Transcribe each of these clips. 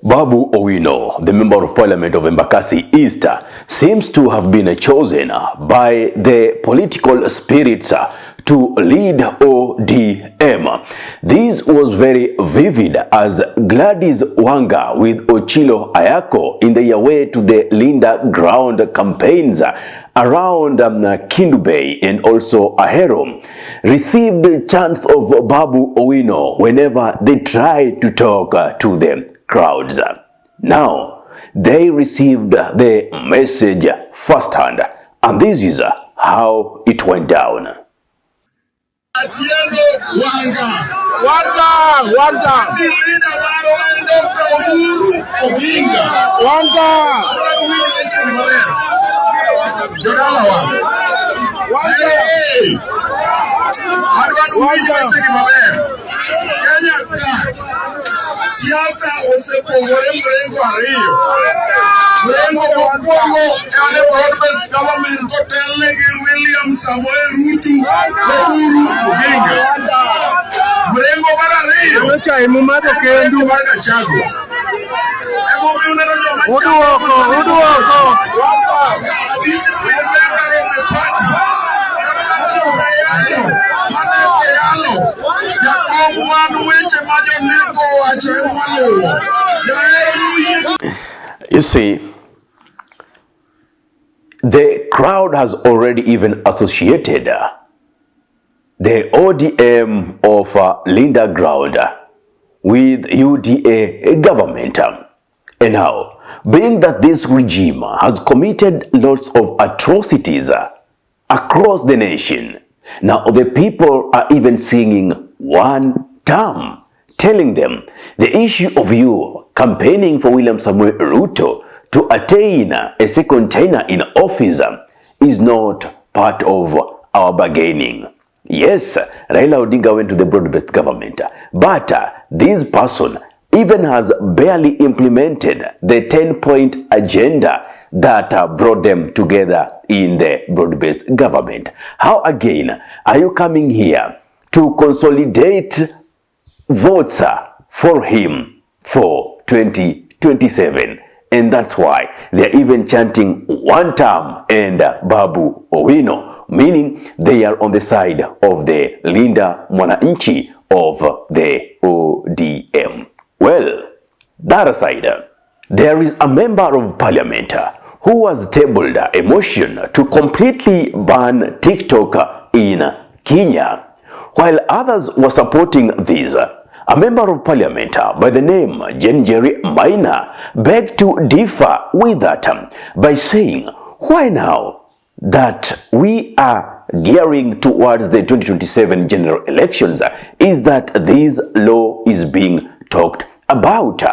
Babu Owino, the Member of Parliament of Embakasi East, seems to have been chosen by the political spirits to lead ODM. This was very vivid as Gladys Wanga with Ochilo Ayako in their way to the Linda ground campaigns around Kindu Bay and also Ahero received the chants of Babu Owino whenever they tried to talk to them crowds. Now, they received the message firsthand, and this is how it went down. Wanga. Tilina maro Dr. Uhuru Oginga. Wanga. Hey. Siasa osepogore mrengo ariyo. Mrengo mokwongo ene broad-based government kotelne gi William Samoei Ruto Uhuru Oginga. Mrengo mar ariyo mar Gachagua. Emomiyo uneno joma uduoko. Discipline member of the party. You see, the crowd has already even associated the ODM of Linda Ground with UDA government. And now, being that this regime has committed lots of atrocities across the nation, now the people are even singing one term, telling them the issue of you campaigning for William Samuel Ruto to attain a second tenure in office is not part of our bargaining. Yes, Raila Odinga went to the broad-based government, but this person even has barely implemented the 10-point agenda that brought them together in the broad-based government. How again are you coming here to consolidate votes for him for 2027? And that's why they're even chanting one term and Babu Owino, meaning they are on the side of the Linda Mwananchi of the ODM. Well, that aside, there is a member of parliament who has tabled a motion to completely ban TikTok in Kenya. While others were supporting this, a member of parliament by the name Jerry Maina begged to differ with that by saying, why now that we are gearing towards the 2027 general elections is that this law is being talked about?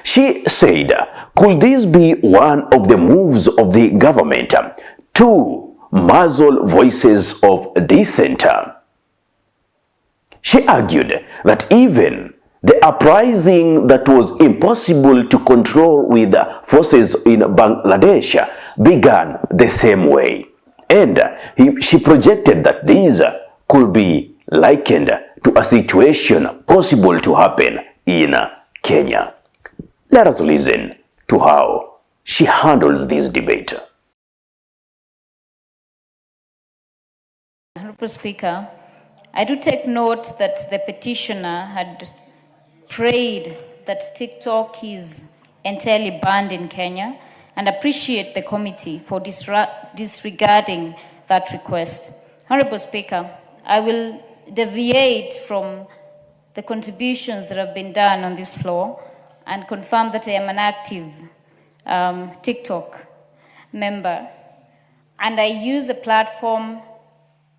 She said, could this be one of the moves of the government to muzzle voices of dissent? She argued that even the uprising that was impossible to control with forces in Bangladesh began the same way. And she projected that this could be likened to a situation possible to happen in Kenya. Let us listen to how she handles this debate. Honorable Speaker, I do take note that the petitioner had prayed that TikTok is entirely banned in Kenya and appreciate the committee for disregarding that request. Honorable Speaker, I will deviate from the contributions that have been done on this floor and confirm that I am an active TikTok member. And I use the platform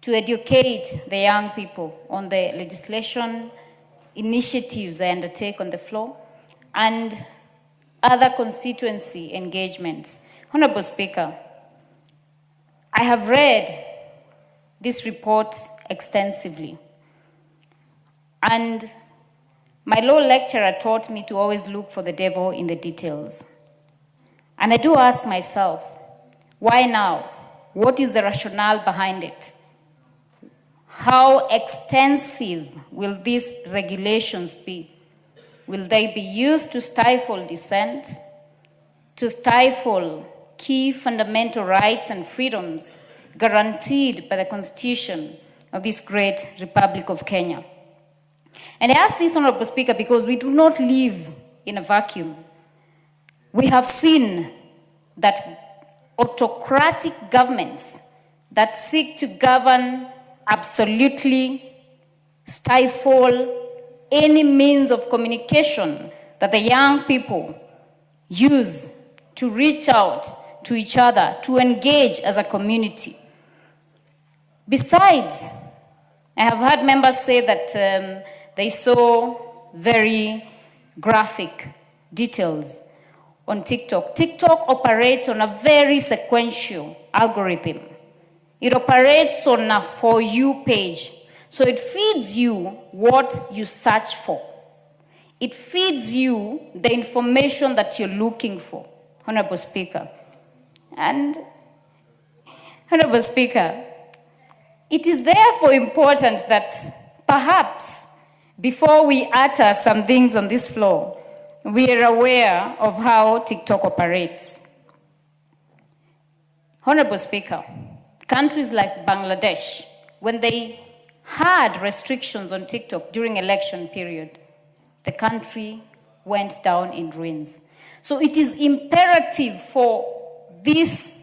to educate the young people on the legislation initiatives I undertake on the floor and other constituency engagements. Honorable Speaker, I have read this report extensively, and my law lecturer taught me to always look for the devil in the details. And I do ask myself, why now? What is the rationale behind it? How extensive will these regulations be? Will they be used to stifle dissent, to stifle key fundamental rights and freedoms guaranteed by the Constitution of this great Republic of Kenya? And I ask this, Honorable Speaker, because we do not live in a vacuum. We have seen that autocratic governments that seek to govern absolutely stifle any means of communication that the young people use to reach out to each other, to engage as a community. Besides, I have heard members say that they saw very graphic details on TikTok. TikTok operates on a very sequential algorithm. It operates on a For You page. So it feeds you what you search for. It feeds you the information that you're looking for, Honorable Speaker. And, Honorable Speaker, it is therefore important that perhaps before we utter some things on this floor, we are aware of how TikTok operates. Honorable Speaker, countries like Bangladesh, when they had restrictions on TikTok during election period, the country went down in ruins. So it is imperative for this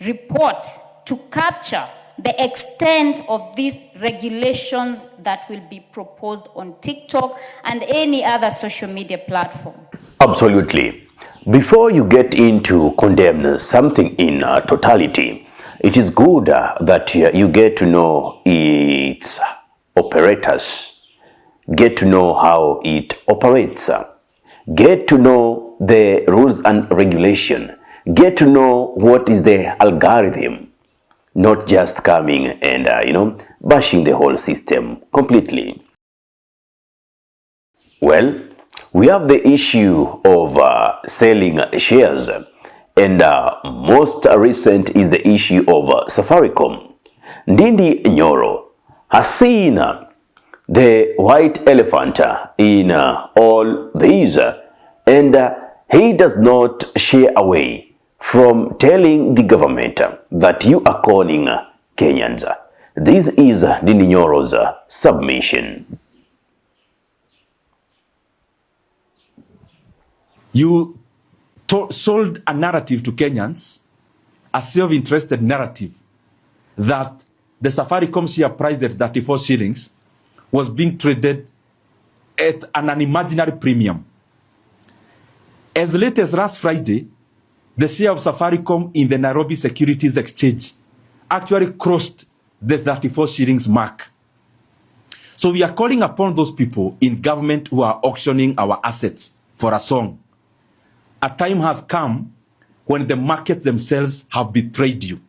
report to capture the extent of these regulations that will be proposed on TikTok and any other social media platform. Absolutely. Before you get into condemn something in totality, it is good that you get to know its operators, get to know how it operates, get to know the rules and regulation, get to know what is the algorithm, not just coming and, bashing the whole system completely. Well, we have the issue of selling shares. And most recent is the issue of Safaricom. Ndindi Noro has seen the white elephant in all these, and he does not shy away from telling the government that you are calling Kenyans. This is Ndindi Nyoro's submission. You sold a narrative to Kenyans, a self-interested narrative, that the Safaricom share price at 34 shillings was being traded at an unimaginary premium. As late as last Friday, the share of Safaricom in the Nairobi Securities Exchange actually crossed the 34 shillings mark. So we are calling upon those people in government who are auctioning our assets for a song. A time has come when the markets themselves have betrayed you.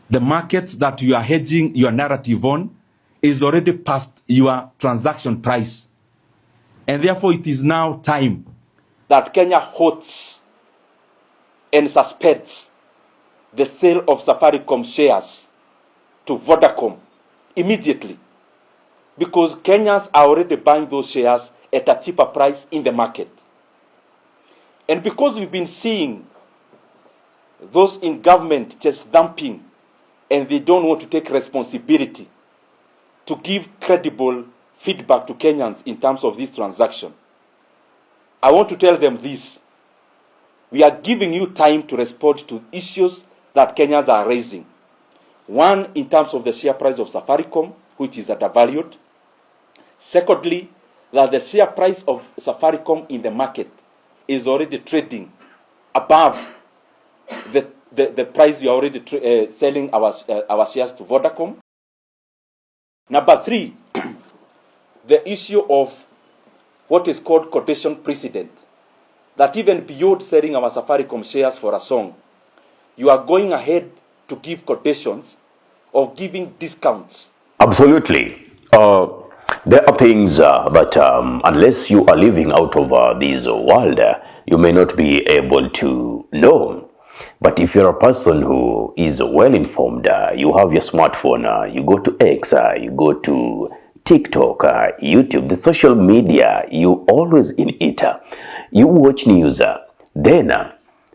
The markets that you are hedging your narrative on is already past your transaction price. And therefore it is now time that Kenya halts and suspends the sale of Safaricom shares to Vodacom immediately. Because Kenyans are already buying those shares at a cheaper price in the market. And because we've been seeing those in government just dumping and they don't want to take responsibility to give credible feedback to Kenyans in terms of this transaction, I want to tell them this. We are giving you time to respond to issues that Kenyans are raising. One, in terms of the share price of Safaricom, which is undervalued. Secondly, that the share price of Safaricom in the market is already trading above the price you are already selling our shares to Vodacom. Number three, the issue of what is called quotation precedent. That even beyond selling our Safaricom shares for a song, you are going ahead to give quotations of giving discounts. Absolutely. There are things that unless you are living out of this world, you may not be able to know. But if you're a person who is well informed, you have your smartphone, you go to X, you go to TikTok, YouTube, the social media, you always in it. You watch news, then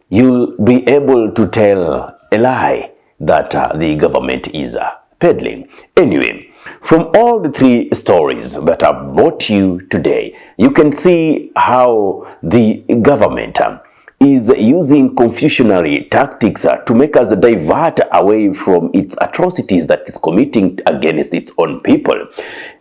you'll be able to tell a lie that the government is peddling. Anyway, from all the three stories that I brought you today, you can see how the government is using confusionary tactics to make us divert away from its atrocities that it's committing against its own people.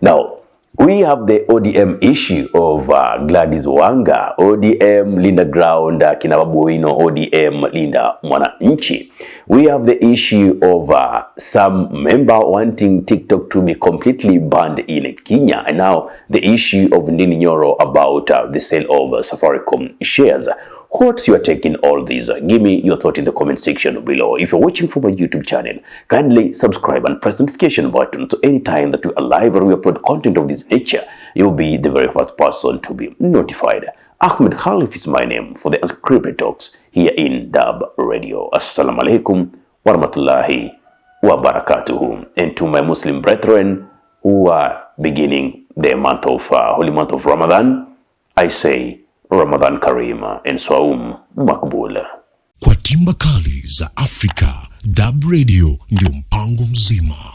Now, we have the ODM issue of Gladys Wanga, ODM Linda Ground, kina Babu, ODM Linda Mwananchi. We have the issue of some member wanting TikTok to be completely banned in Kenya, and now the issue of Noro about the sale of Safaricom shares. What's your take in all these? Give me your thought in the comment section below. If you're watching from my YouTube channel, kindly subscribe and press the notification button so anytime that we are live or we upload content of this nature, you'll be the very first person to be notified. Ahmed Khalif is my name for the Unscripted Talks here in Dub Radio. Assalamu alaikum wa rahmatullahi wa barakatuhu. And to my Muslim brethren who are beginning the month of holy month of Ramadan, I say Ramadan Kareem and Swaum Makbul. Kwa timba kali za Afrika, Dub Radio ndio mpango mzima.